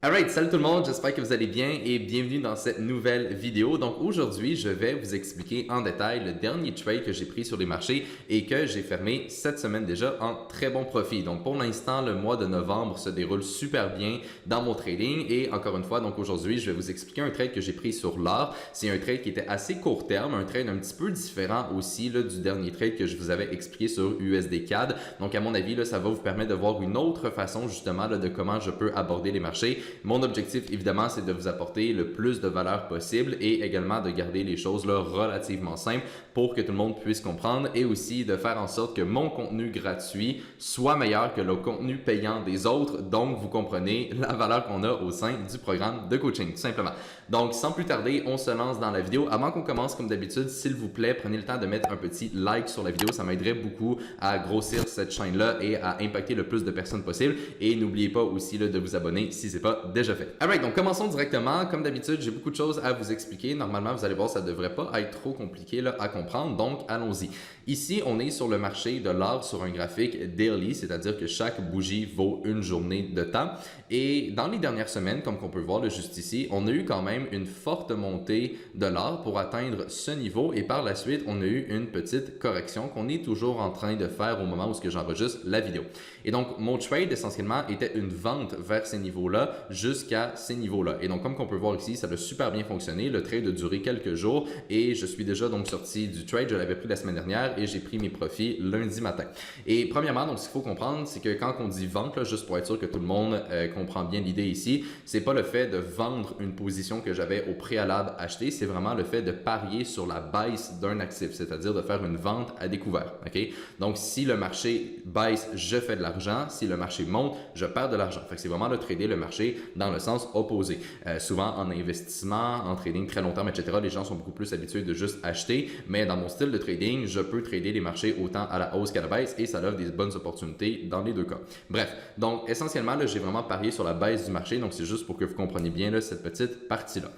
Alright, salut tout le monde, j'espère que vous allez bien et bienvenue dans cette nouvelle vidéo. Donc aujourd'hui, je vais vous expliquer en détail le dernier trade que j'ai pris sur les marchés et que j'ai fermé cette semaine déjà en très bon profit. Donc pour l'instant, le mois de novembre se déroule super bien dans mon trading et encore une fois, donc aujourd'hui, je vais vous expliquer un trade que j'ai pris sur l'or. C'est un trade qui était assez court terme, un trade un petit peu différent aussi là, du dernier trade que je vous avais expliqué sur USD CAD. Donc à mon avis, là, ça va vous permettre de voir une autre façon justement là, de comment je peux aborder les marchés. Mon objectif, évidemment, c'est de vous apporter le plus de valeur possible et également de garder les choses là, relativement simples pour que tout le monde puisse comprendre et aussi de faire en sorte que mon contenu gratuit soit meilleur que le contenu payant des autres. Donc, vous comprenez la valeur qu'on a au sein du programme de coaching, tout simplement. Donc, sans plus tarder, on se lance dans la vidéo. Avant qu'on commence, comme d'habitude, s'il vous plaît, prenez le temps de mettre un petit like sur la vidéo. Ça m'aiderait beaucoup à grossir cette chaîne-là et à impacter le plus de personnes possible. Et n'oubliez pas aussi là, de vous abonner si ce n'est pas déjà fait. Alright, donc commençons directement. Comme d'habitude, j'ai beaucoup de choses à vous expliquer. Normalement, vous allez voir, ça ne devrait pas être trop compliqué là, à comprendre. Donc, allons-y. Ici, on est sur le marché de l'or sur un graphique daily, c'est-à-dire que chaque bougie vaut une journée de temps. Et dans les dernières semaines, comme on peut voir là, juste ici, on a eu quand même une forte montée de l'or pour atteindre ce niveau. Et par la suite, on a eu une petite correction qu'on est toujours en train de faire au moment où j'enregistre la vidéo. Et donc, mon trade, essentiellement, était une vente vers ces niveaux-là jusqu'à ces niveaux-là. Et donc, comme on peut voir ici, ça a super bien fonctionné. Le trade a duré quelques jours et je suis déjà donc sorti du trade. Je l'avais pris la semaine dernière et j'ai pris mes profits lundi matin. Et premièrement, donc, ce qu'il faut comprendre, c'est que quand on dit vente, là, juste pour être sûr que tout le monde comprend bien l'idée ici, c'est pas le fait de vendre une position que j'avais au préalable achetée, c'est vraiment le fait de parier sur la baisse d'un actif, c'est-à-dire de faire une vente à découvert. Okay? Donc, si le marché baisse, je fais de l'argent. Si le marché monte, je perds de l'argent. Fait que c'est vraiment de trader le marché dans le sens opposé. Souvent en investissement, en trading très long terme, etc., les gens sont beaucoup plus habitués de juste acheter, mais dans mon style de trading, je peux trader les marchés autant à la hausse qu'à la baisse et ça offre des bonnes opportunités dans les deux cas. Bref, donc essentiellement, là, j'ai vraiment parié sur la baisse du marché, donc c'est juste pour que vous compreniez bien là, cette petite partie-là.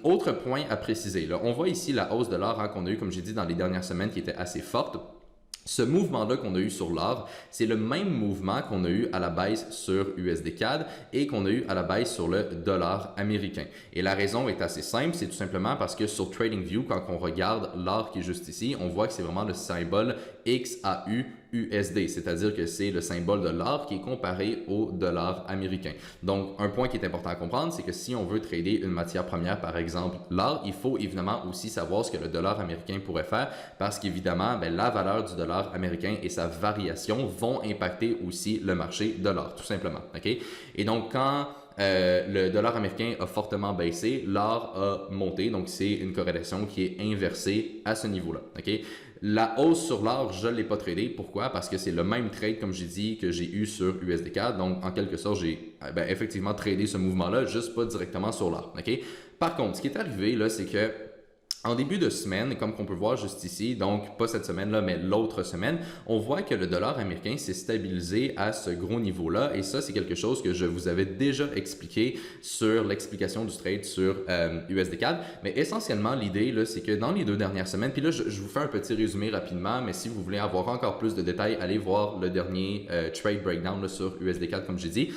Autre point à préciser, là, on voit ici la hausse de l'or qu'on a eu, comme j'ai dit, dans les dernières semaines qui était assez forte. Ce mouvement-là qu'on a eu sur l'or, c'est le même mouvement qu'on a eu à la baisse sur USD CAD et qu'on a eu à la baisse sur le dollar américain. Et la raison est assez simple, c'est tout simplement parce que sur TradingView, quand on regarde l'or qui est juste ici, on voit que c'est vraiment le symbole XAU USD, c'est-à-dire que c'est le symbole de l'or qui est comparé au dollar américain. Donc, un point qui est important à comprendre, c'est que si on veut trader une matière première, par exemple l'or, il faut évidemment aussi savoir ce que le dollar américain pourrait faire parce qu'évidemment, la valeur du dollar américain et sa variation vont impacter aussi le marché de l'or, tout simplement. Okay? Et donc, quand le dollar américain a fortement baissé, l'or a monté, donc c'est une corrélation qui est inversée à ce niveau-là. Okay? La hausse sur l'or, je ne l'ai pas tradé. Pourquoi? Parce que c'est le même trade, comme j'ai dit, que j'ai eu sur USD4. Donc, en quelque sorte, j'ai effectivement tradé ce mouvement-là, juste pas directement sur l'or. Okay? Par contre, ce qui est arrivé, là, c'est que en début de semaine, comme on peut voir juste ici, donc pas cette semaine-là, mais l'autre semaine, on voit que le dollar américain s'est stabilisé à ce gros niveau-là. Et ça, c'est quelque chose que je vous avais déjà expliqué sur l'explication du trade sur USD4. Mais essentiellement, l'idée, là, c'est que dans les 2 dernières semaines, puis là, je vous fais un petit résumé rapidement, mais si vous voulez avoir encore plus de détails, allez voir le dernier trade breakdown là, sur USD4, comme j'ai dit.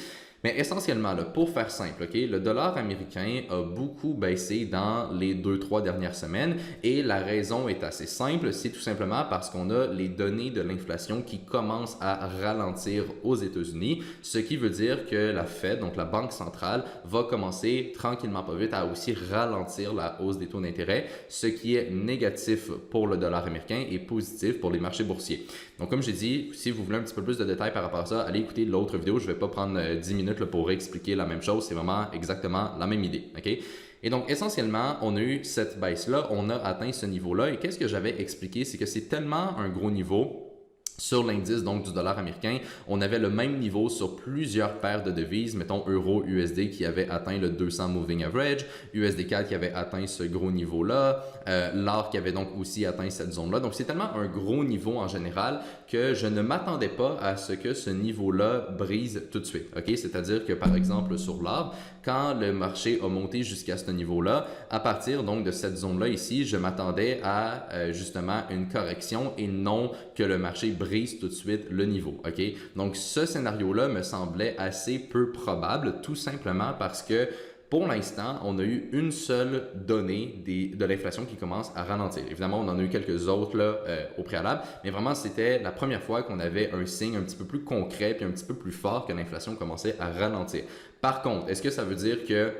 Mais essentiellement, là, pour faire simple, okay, le dollar américain a beaucoup baissé dans les 2-3 dernières semaines et la raison est assez simple, c'est tout simplement parce qu'on a les données de l'inflation qui commencent à ralentir aux États-Unis, ce qui veut dire que la Fed, donc la Banque centrale, va commencer tranquillement pas vite à aussi ralentir la hausse des taux d'intérêt, ce qui est négatif pour le dollar américain et positif pour les marchés boursiers. Donc comme j'ai dit, si vous voulez un petit peu plus de détails par rapport à ça, allez écouter l'autre vidéo, je ne vais pas prendre 10 minutes pour expliquer la même chose, c'est vraiment exactement la même idée. Okay? Et donc, essentiellement, on a eu cette baisse-là, on a atteint ce niveau-là. Et qu'est-ce que j'avais expliqué? C'est que c'est tellement un gros niveau sur l'indice donc du dollar américain, on avait le même niveau sur plusieurs paires de devises, mettons euro USD qui avait atteint le 200 moving average, USD4 qui avait atteint ce gros niveau-là, l'or qui avait donc aussi atteint cette zone-là. Donc c'est tellement un gros niveau en général que je ne m'attendais pas à ce que ce niveau-là brise tout de suite. Okay? C'est-à-dire que par exemple sur l'or, quand le marché a monté jusqu'à ce niveau-là, à partir donc de cette zone-là ici, je m'attendais à justement une correction et non que le marché brise brise tout de suite le niveau. OK? Donc, ce scénario-là me semblait assez peu probable, tout simplement parce que pour l'instant, on a eu une seule donnée de l'inflation qui commence à ralentir. Évidemment, on en a eu quelques autres là, au préalable, mais vraiment, c'était la première fois qu'on avait un signe un petit peu plus concret puis un petit peu plus fort que l'inflation commençait à ralentir. Par contre, est-ce que ça veut dire que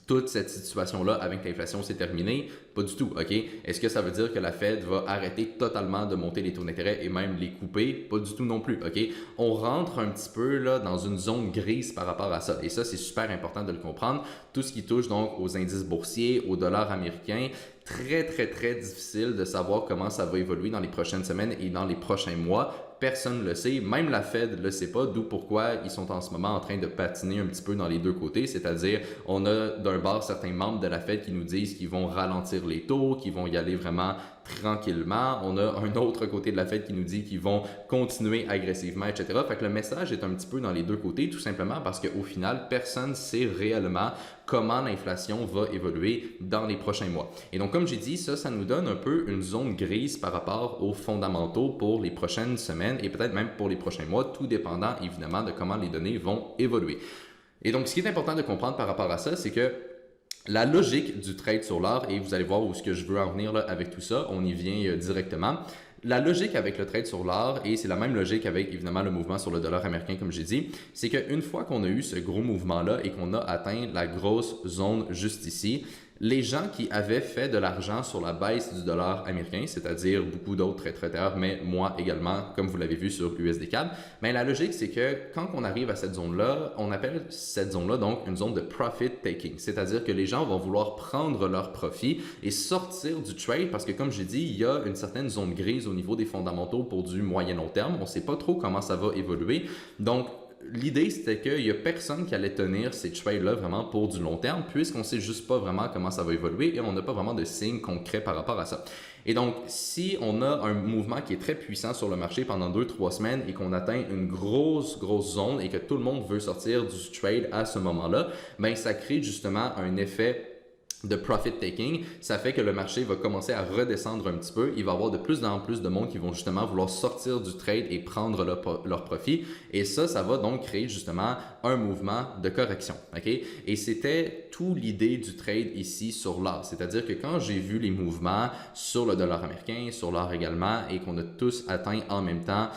toute cette situation-là avec l'inflation c'est terminé? Pas du tout, OK? Est-ce que ça veut dire que la Fed va arrêter totalement de monter les taux d'intérêt et même les couper? Pas du tout non plus, OK? On rentre un petit peu là, dans une zone grise par rapport à ça. Et ça, c'est super important de le comprendre. Tout ce qui touche donc aux indices boursiers, au dollar américain, très, très, très difficile de savoir comment ça va évoluer dans les prochaines semaines et dans les prochains mois. Personne ne le sait, même la Fed ne le sait pas, d'où pourquoi ils sont en ce moment en train de patiner un petit peu dans les deux côtés, c'est-à-dire on a d'un bord certains membres de la Fed qui nous disent qu'ils vont ralentir les taux, qu'ils vont y aller vraiment tranquillement. On a un autre côté de la Fed qui nous dit qu'ils vont continuer agressivement, etc. Fait que le message est un petit peu dans les deux côtés, tout simplement parce qu'au final, personne ne sait réellement comment l'inflation va évoluer dans les prochains mois. Et donc, comme j'ai dit, ça nous donne un peu une zone grise par rapport aux fondamentaux pour les prochaines semaines et peut-être même pour les prochains mois, tout dépendant évidemment de comment les données vont évoluer. Et donc, ce qui est important de comprendre par rapport à ça, c'est que la logique du trade sur l'or, et vous allez voir où ce que je veux en venir là, avec tout ça, on y vient directement. La logique avec le trade sur l'or, et c'est la même logique avec évidemment le mouvement sur le dollar américain comme j'ai dit, c'est qu'une fois qu'on a eu ce gros mouvement-là et qu'on a atteint la grosse zone juste ici, les gens qui avaient fait de l'argent sur la baisse du dollar américain, c'est-à-dire beaucoup d'autres traders, mais moi également, comme vous l'avez vu sur USD-CAD, mais la logique, c'est que quand on arrive à cette zone-là, on appelle cette zone-là donc une zone de profit taking, c'est-à-dire que les gens vont vouloir prendre leur profit et sortir du trade parce que, comme j'ai dit, il y a une certaine zone grise au niveau des fondamentaux pour du moyen-long terme. On ne sait pas trop comment ça va évoluer. Donc, l'idée, c'était qu'il n'y a personne qui allait tenir ces trades-là vraiment pour du long terme, puisqu'on ne sait juste pas vraiment comment ça va évoluer et on n'a pas vraiment de signes concrets par rapport à ça. Et donc, si on a un mouvement qui est très puissant sur le marché pendant 2-3 semaines et qu'on atteint une grosse zone et que tout le monde veut sortir du trade à ce moment-là, ben ça crée justement un effet de profit taking, ça fait que le marché va commencer à redescendre un petit peu. Il va y avoir de plus en plus de monde qui vont justement vouloir sortir du trade et prendre leur profit. Et ça va donc créer justement un mouvement de correction. Okay? Et c'était tout l'idée du trade ici sur l'or. C'est-à-dire que quand j'ai vu les mouvements sur le dollar américain, sur l'or également, et qu'on a tous atteint en même temps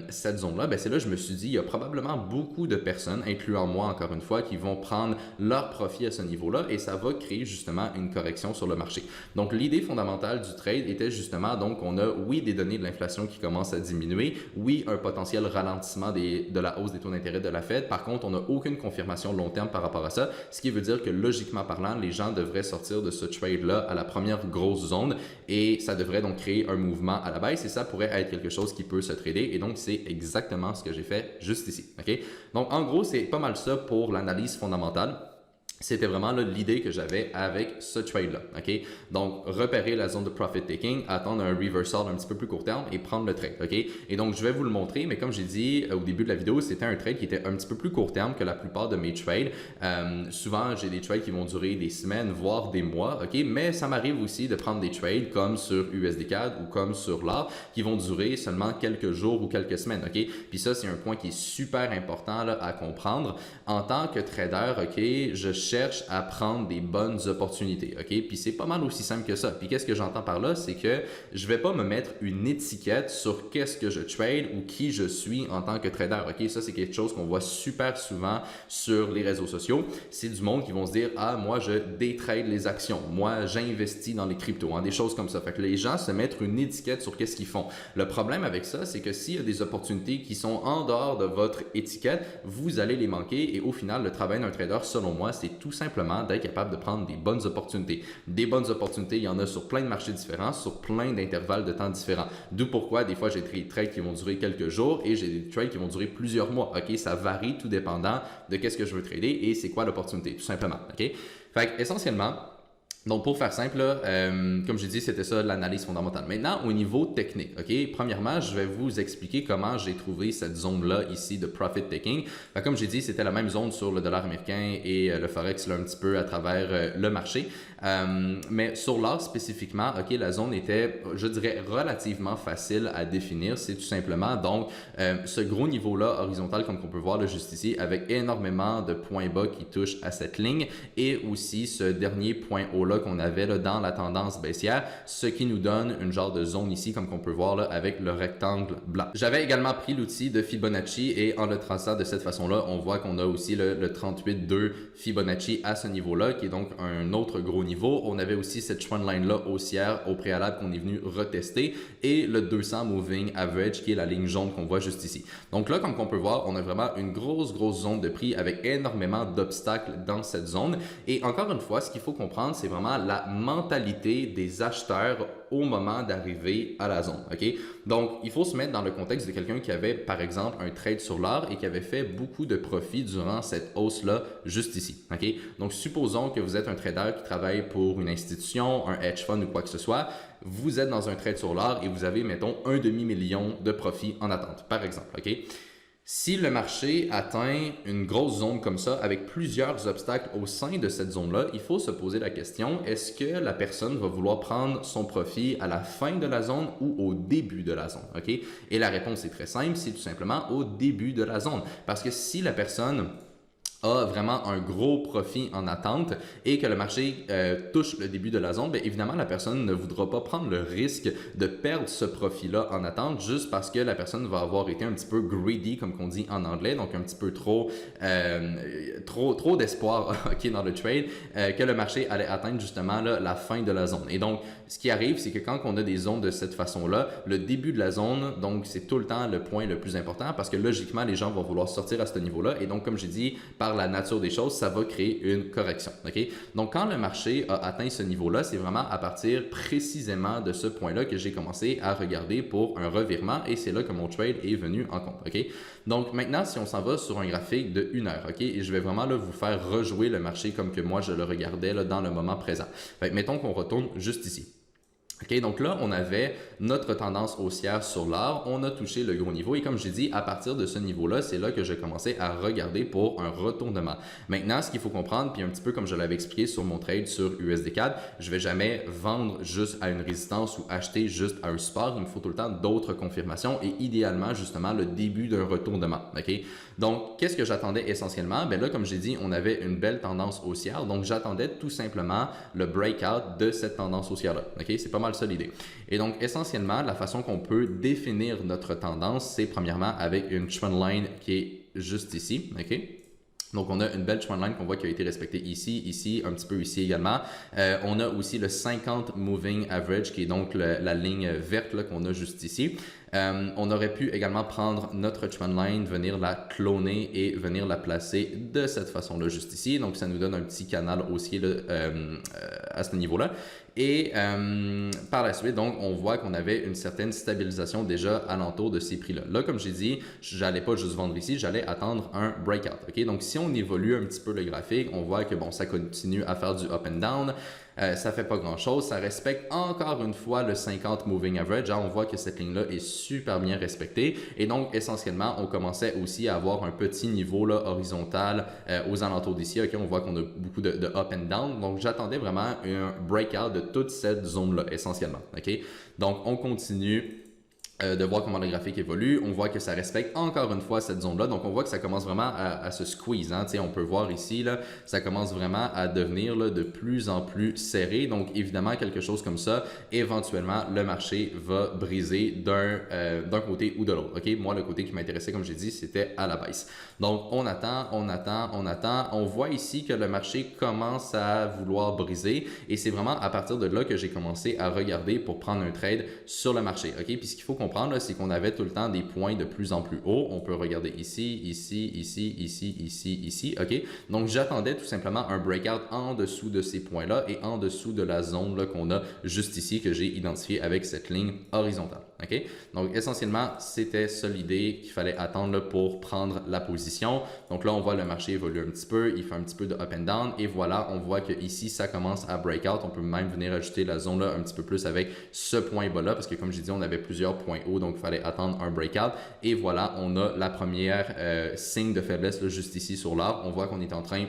cette zone-là, ben c'est là que je me suis dit, il y a probablement beaucoup de personnes, incluant moi encore une fois, qui vont prendre leur profit à ce niveau-là et ça va créer justement une correction sur le marché. Donc, l'idée fondamentale du trade était justement, donc, on a, oui, des données de l'inflation qui commencent à diminuer, oui, un potentiel ralentissement de la hausse des taux d'intérêt de la Fed. Par contre, on n'a aucune confirmation long terme par rapport à ça, ce qui veut dire que logiquement parlant, les gens devraient sortir de ce trade-là à la première grosse zone et ça devrait donc créer un mouvement à la baisse et ça pourrait être quelque chose qui peut se trader et donc, c'est exactement ce que j'ai fait juste ici. Okay? Donc, en gros, c'est pas mal ça pour l'analyse fondamentale. C'était vraiment l'idée que j'avais avec ce trade-là. Okay? Donc, repérer la zone de profit taking, attendre un reversal un petit peu plus court terme et prendre le trade. Okay? Et donc, je vais vous le montrer, mais comme j'ai dit au début de la vidéo, c'était un trade qui était un petit peu plus court terme que la plupart de mes trades. Souvent, j'ai des trades qui vont durer des semaines, voire des mois. Okay? Mais ça m'arrive aussi de prendre des trades comme sur USD-CAD ou comme sur l'or qui vont durer seulement quelques jours ou quelques semaines. Okay? Puis ça, c'est un point qui est super important là, à comprendre. En tant que trader, okay, je cherche à prendre des bonnes opportunités, ok? Puis c'est pas mal aussi simple que ça. Puis qu'est-ce que j'entends par là? C'est que je vais pas me mettre une étiquette sur qu'est-ce que je trade ou qui je suis en tant que trader, ok? Ça, c'est quelque chose qu'on voit super souvent sur les réseaux sociaux. C'est du monde qui vont se dire, ah, moi, je détrade les actions. Moi, j'investis dans les cryptos, hein, des choses comme ça. Fait que les gens se mettent une étiquette sur qu'est-ce qu'ils font. Le problème avec ça, c'est que s'il y a des opportunités qui sont en dehors de votre étiquette, vous allez les manquer et au final, le travail d'un trader, selon moi, c'est tout simplement d'être capable de prendre des bonnes opportunités. Des bonnes opportunités, il y en a sur plein de marchés différents, sur plein d'intervalles de temps différents. D'où pourquoi, des fois, j'ai des trades qui vont durer quelques jours et j'ai des trades qui vont durer plusieurs mois. OK? Ça varie tout dépendant de qu'est-ce que je veux trader et c'est quoi l'opportunité, tout simplement. OK? Fait que, essentiellement, Donc, pour faire simple, là, comme j'ai dit, c'était ça l'analyse fondamentale. Maintenant, au niveau technique, OK? Premièrement, je vais vous expliquer comment j'ai trouvé cette zone-là ici de profit taking. Comme j'ai dit, c'était la même zone sur le dollar américain et le Forex là, un petit peu à travers le marché. Mais sur l'or spécifiquement, OK, la zone était, je dirais, relativement facile à définir. C'est tout simplement donc ce gros niveau-là horizontal, comme on peut voir là, juste ici, avec énormément de points bas qui touchent à cette ligne et aussi ce dernier point haut-là qu'on avait là, dans la tendance baissière, ce qui nous donne une genre de zone ici, comme qu'on peut voir là, avec le rectangle blanc. J'avais également pris l'outil de Fibonacci et en le traçant de cette façon-là, on voit qu'on a aussi le 38,2 Fibonacci à ce niveau-là, qui est donc un autre gros niveau. On avait aussi cette trendline-là haussière au préalable qu'on est venu retester et le 200 Moving Average, qui est la ligne jaune qu'on voit juste ici. Donc là, comme on peut voir, on a vraiment une grosse zone de prix avec énormément d'obstacles dans cette zone. Et encore une fois, ce qu'il faut comprendre, c'est vraiment la mentalité des acheteurs au moment d'arriver à la zone. OK? Donc, il faut se mettre dans le contexte de quelqu'un qui avait, par exemple, un trade sur l'or et qui avait fait beaucoup de profits durant cette hausse-là, juste ici. OK? Donc, supposons que vous êtes un trader qui travaille pour une institution, un hedge fund ou quoi que ce soit. Vous êtes dans un trade sur l'or et vous avez, mettons, un demi-million de profits en attente, par exemple. OK? Si le marché atteint une grosse zone comme ça, avec plusieurs obstacles au sein de cette zone-là, il faut se poser la question, est-ce que la personne va vouloir prendre son profit à la fin de la zone ou au début de la zone? OK? Et la réponse est très simple, c'est tout simplement au début de la zone. Parce que si la personne a vraiment un gros profit en attente et que le marché touche le début de la zone, bien évidemment, la personne ne voudra pas prendre le risque de perdre ce profit-là en attente juste parce que la personne va avoir été un petit peu greedy, comme on dit en anglais, donc un petit peu trop d'espoir okay, dans le trade, que le marché allait atteindre justement là, la fin de la zone. Et donc, ce qui arrive, c'est que quand on a des zones de cette façon-là, le début de la zone, donc c'est tout le temps le point le plus important parce que logiquement, les gens vont vouloir sortir à ce niveau-là. Et donc, comme j'ai dit, par la nature des choses, ça va créer une correction. Okay? Donc, quand le marché a atteint ce niveau-là, c'est vraiment à partir précisément de ce point-là que j'ai commencé à regarder pour un revirement et c'est là que mon trade est venu en compte. Okay? Donc, maintenant, si on s'en va sur un graphique de 1 heure, OK? Et je vais vraiment là, vous faire rejouer le marché comme que moi, je le regardais là, dans le moment présent. Fait que, mettons qu'on retourne juste ici. OK, donc là, on avait notre tendance haussière sur l'or, on a touché le gros niveau et comme j'ai dit, à partir de ce niveau-là, c'est là que j'ai commencé à regarder pour un retournement. Maintenant, ce qu'il faut comprendre, puis un petit peu comme je l'avais expliqué sur mon trade sur USD-CAD, je vais jamais vendre juste à une résistance ou acheter juste à un support. Il me faut tout le temps d'autres confirmations et idéalement, justement, le début d'un retournement. OK? Donc, qu'est-ce que j'attendais essentiellement? Bien là, comme j'ai dit, on avait une belle tendance haussière, donc j'attendais tout simplement le breakout de cette tendance haussière-là. OK? C'est pas mal ça l'idée. Et donc, essentiellement, la façon qu'on peut définir notre tendance, c'est premièrement avec une trendline qui est juste ici. OK? Donc, on a une belle trendline qu'on voit qui a été respectée ici, ici, un petit peu ici également. On a aussi le 50 Moving Average qui est donc la ligne verte qu'on a juste ici. On aurait pu également prendre notre trendline, venir la cloner et venir la placer de cette façon-là juste ici. Donc, ça nous donne un petit canal haussier là, à ce niveau-là. Et par la suite, donc, on voit qu'on avait une certaine stabilisation déjà alentour de ces prix-là. Là, comme j'ai dit, j'allais pas juste vendre ici, j'allais attendre un breakout. Okay? Donc, si on évolue un petit peu le graphique, on voit que bon, ça continue à faire du up and down. Ça fait pas grand chose, ça respecte encore une fois le 50 moving average. On voit que cette ligne-là est super bien respectée et donc essentiellement on commençait aussi à avoir un petit niveau là, horizontal aux alentours d'ici. Okay? On voit qu'on a beaucoup de up and down, donc j'attendais vraiment un breakout de toute cette zone-là essentiellement. Okay? Donc on continue de voir comment le graphique évolue. On voit que ça respecte encore une fois cette zone-là. Donc, on voit que ça commence vraiment à se squeeze. Hein. On peut voir ici, là, ça commence vraiment à devenir là, de plus en plus serré. Donc, évidemment, quelque chose comme ça, éventuellement, le marché va briser d'un côté ou de l'autre. Okay? Moi, le côté qui m'intéressait, comme j'ai dit, c'était à la baisse. Donc, on attend. On voit ici que le marché commence à vouloir briser et c'est vraiment à partir de là que j'ai commencé à regarder pour prendre un trade sur le marché. Okay? Puis, ce qu'il faut comprendre, c'est qu'on avait tout le temps des points de plus en plus hauts. On peut regarder ici, ici, ici, ici, ici, ici. OK? Donc, j'attendais tout simplement un breakout en dessous de ces points-là et en dessous de la zone là, qu'on a juste ici que j'ai identifié avec cette ligne horizontale. OK? Donc, essentiellement, c'était ça l'idée qu'il fallait attendre là, pour prendre la position. Donc là, on voit le marché évoluer un petit peu, il fait un petit peu de up and down et voilà, on voit que ici ça commence à breakout. On peut même venir ajouter la zone là un petit peu plus avec ce point bas là parce que comme j'ai dit, on avait plusieurs points hauts, donc il fallait attendre un breakout. Et voilà, on a la première signe de faiblesse là, juste ici sur l'arbre. On voit qu'on est en train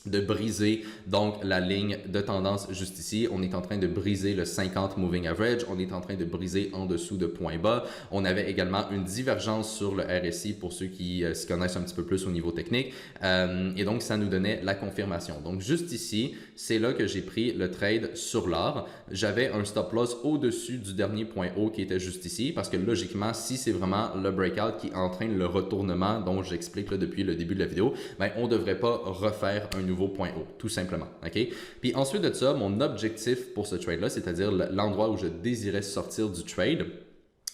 de briser donc la ligne de tendance juste ici. On est en train de briser le 50 moving average. On est en train de briser en dessous de point bas. On avait également une divergence sur le RSI pour ceux qui s'y connaissent un petit peu plus au niveau technique. Et donc, ça nous donnait la confirmation. Donc, juste ici, c'est là que j'ai pris le trade sur l'or. J'avais un stop loss au-dessus du dernier point haut qui était juste ici parce que logiquement, si c'est vraiment le breakout qui entraîne le retournement dont j'explique là depuis le début de la vidéo, ben, on ne devrait pas refaire un nouveau point haut, tout simplement. OK? Puis ensuite de ça, mon objectif pour ce trade-là, c'est-à-dire l'endroit où je désirais sortir du trade,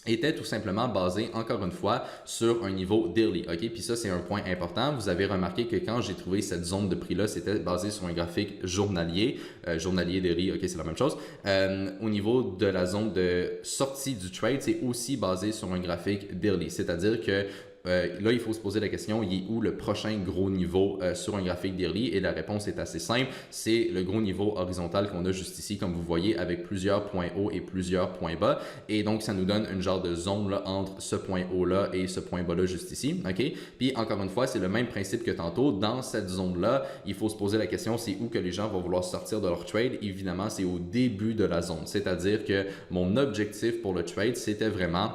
était tout simplement basé, encore une fois, sur un niveau daily. OK? Puis ça, c'est un point important. Vous avez remarqué que quand j'ai trouvé cette zone de prix-là, c'était basé sur un graphique journalier. Journalier daily, OK, c'est la même chose. Au niveau de la zone de sortie du trade, c'est aussi basé sur un graphique daily. C'est-à-dire que là, il faut se poser la question, il est où le prochain gros niveau sur un graphique daily? Et la réponse est assez simple, c'est le gros niveau horizontal qu'on a juste ici, comme vous voyez, avec plusieurs points hauts et plusieurs points bas. Et donc, ça nous donne une genre de zone là, entre ce point haut-là et ce point bas-là juste ici. OK? Puis, encore une fois, c'est le même principe que tantôt. Dans cette zone-là, il faut se poser la question, c'est où que les gens vont vouloir sortir de leur trade? Évidemment, c'est au début de la zone. C'est-à-dire que mon objectif pour le trade, c'était vraiment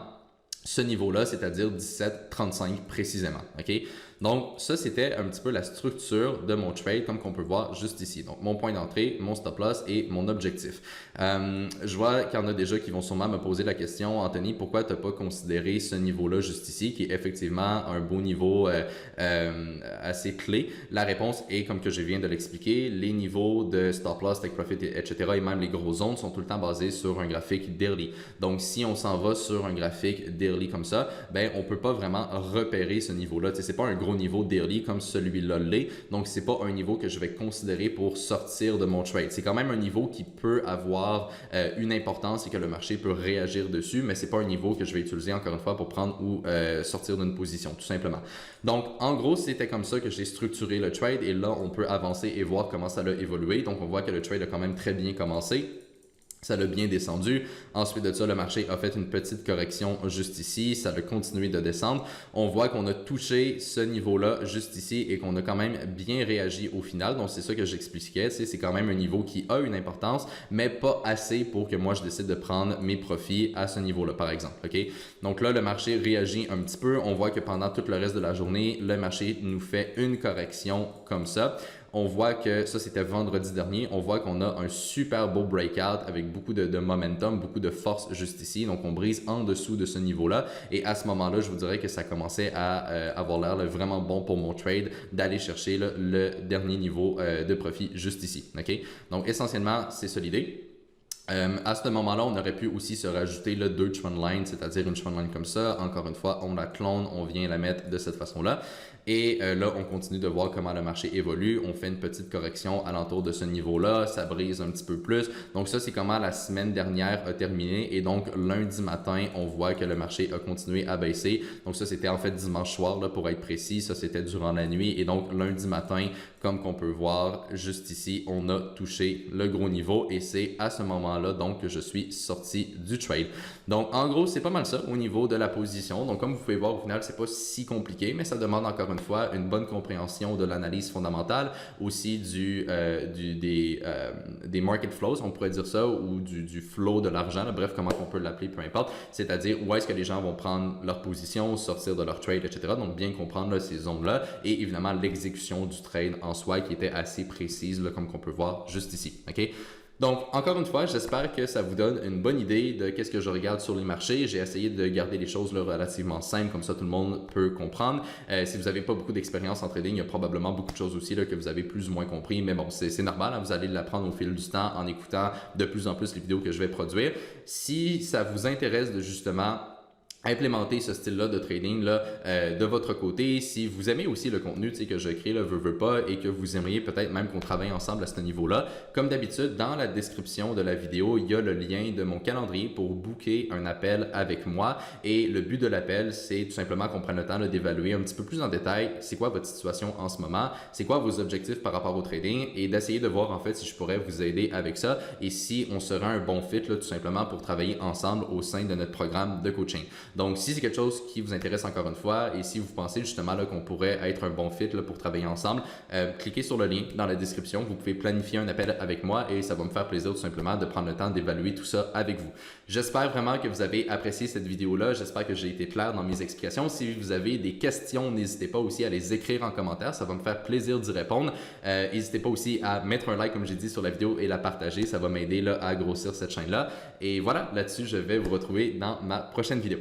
ce niveau-là, c'est-à-dire 17,35 précisément. OK? Donc, ça, c'était un petit peu la structure de mon trade, comme qu'on peut voir juste ici. Donc, mon point d'entrée, mon stop loss et mon objectif. Je vois qu'il y en a déjà qui vont sûrement me poser la question, Anthony, pourquoi tu n'as pas considéré ce niveau-là juste ici, qui est effectivement un beau niveau assez clé? La réponse est, comme que je viens de l'expliquer, les niveaux de stop loss, take profit, etc. et même les grosses zones sont tout le temps basés sur un graphique daily. Donc, si on s'en va sur un graphique daily comme ça, ben on peut pas vraiment repérer ce niveau-là. Tu sais, c'est pas un gros niveau daily comme celui-là l'est. Donc, c'est pas un niveau que je vais considérer pour sortir de mon trade. C'est quand même un niveau qui peut avoir une importance et que le marché peut réagir dessus, mais c'est pas un niveau que je vais utiliser encore une fois pour prendre ou sortir d'une position, tout simplement. Donc, en gros, c'était comme ça que j'ai structuré le trade et là, on peut avancer et voir comment ça a évolué. Donc, on voit que le trade a quand même très bien commencé. Ça l'a bien descendu. Ensuite de ça, le marché a fait une petite correction juste ici. Ça a continué de descendre. On voit qu'on a touché ce niveau-là juste ici et qu'on a quand même bien réagi au final. Donc, c'est ça que j'expliquais. C'est quand même un niveau qui a une importance, mais pas assez pour que moi, je décide de prendre mes profits à ce niveau-là, par exemple. OK? Donc là, le marché réagit un petit peu. On voit que pendant tout le reste de la journée, le marché nous fait une correction comme ça. On voit que ça, c'était vendredi dernier. On voit qu'on a un super beau breakout avec beaucoup de momentum, beaucoup de force juste ici. Donc, on brise en dessous de ce niveau-là. Et à ce moment-là, je vous dirais que ça commençait à avoir l'air vraiment bon pour mon trade d'aller chercher là, le dernier niveau de profit juste ici. OK? Donc, essentiellement, c'est ça l'idée. À ce moment-là, on aurait pu aussi se rajouter là, deux trendlines, c'est-à-dire une trendline comme ça. Encore une fois, on la clone, on vient la mettre de cette façon-là. Et là, on continue de voir comment le marché évolue. On fait une petite correction alentour de ce niveau-là. Ça brise un petit peu plus. Donc ça, c'est comment la semaine dernière a terminé. Et donc, lundi matin, on voit que le marché a continué à baisser. Donc ça, c'était en fait dimanche soir, là, pour être précis. Ça, c'était durant la nuit. Et donc, lundi matin, comme qu'on peut voir juste ici, on a touché le gros niveau. Et c'est à ce moment-là, donc, que je suis sorti du trade. Donc, en gros, c'est pas mal ça au niveau de la position. Donc, comme vous pouvez voir, au final, c'est pas si compliqué, mais ça demande encore une fois une bonne compréhension de l'analyse fondamentale, aussi des market flows, on pourrait dire ça, ou du flow de l'argent, bref, comment on peut l'appeler, peu importe, c'est-à-dire où est-ce que les gens vont prendre leur position, sortir de leur trade, etc. Donc, bien comprendre là, ces zones-là et évidemment l'exécution du trade en soi qui était assez précise, là, comme on peut voir juste ici. OK? Donc, encore une fois, j'espère que ça vous donne une bonne idée de qu'est-ce que je regarde sur les marchés. J'ai essayé de garder les choses là, relativement simples, comme ça tout le monde peut comprendre. Si vous n'avez pas beaucoup d'expérience en trading, il y a probablement beaucoup de choses aussi là, que vous avez plus ou moins compris, mais bon, c'est normal, hein, vous allez l'apprendre au fil du temps en écoutant de plus en plus les vidéos que je vais produire. Si ça vous intéresse de justement implémenter ce style-là de trading là, de votre côté. Si vous aimez aussi le contenu que je crée, veux pas, et que vous aimeriez peut-être même qu'on travaille ensemble à ce niveau-là, comme d'habitude, dans la description de la vidéo, il y a le lien de mon calendrier pour booker un appel avec moi. Et le but de l'appel, c'est tout simplement qu'on prenne le temps d'évaluer un petit peu plus en détail c'est quoi votre situation en ce moment, c'est quoi vos objectifs par rapport au trading, et d'essayer de voir en fait si je pourrais vous aider avec ça et si on sera un bon fit là, tout simplement pour travailler ensemble au sein de notre programme de coaching. Donc, si c'est quelque chose qui vous intéresse encore une fois et si vous pensez justement là, qu'on pourrait être un bon fit là, pour travailler ensemble, cliquez sur le lien dans la description. Vous pouvez planifier un appel avec moi et ça va me faire plaisir tout simplement de prendre le temps d'évaluer tout ça avec vous. J'espère vraiment que vous avez apprécié cette vidéo-là. J'espère que j'ai été clair dans mes explications. Si vous avez des questions, n'hésitez pas aussi à les écrire en commentaire. Ça va me faire plaisir d'y répondre. N'hésitez pas aussi à mettre un like, comme j'ai dit, sur la vidéo et la partager. Ça va m'aider là, à grossir cette chaîne-là. Et voilà, là-dessus, je vais vous retrouver dans ma prochaine vidéo.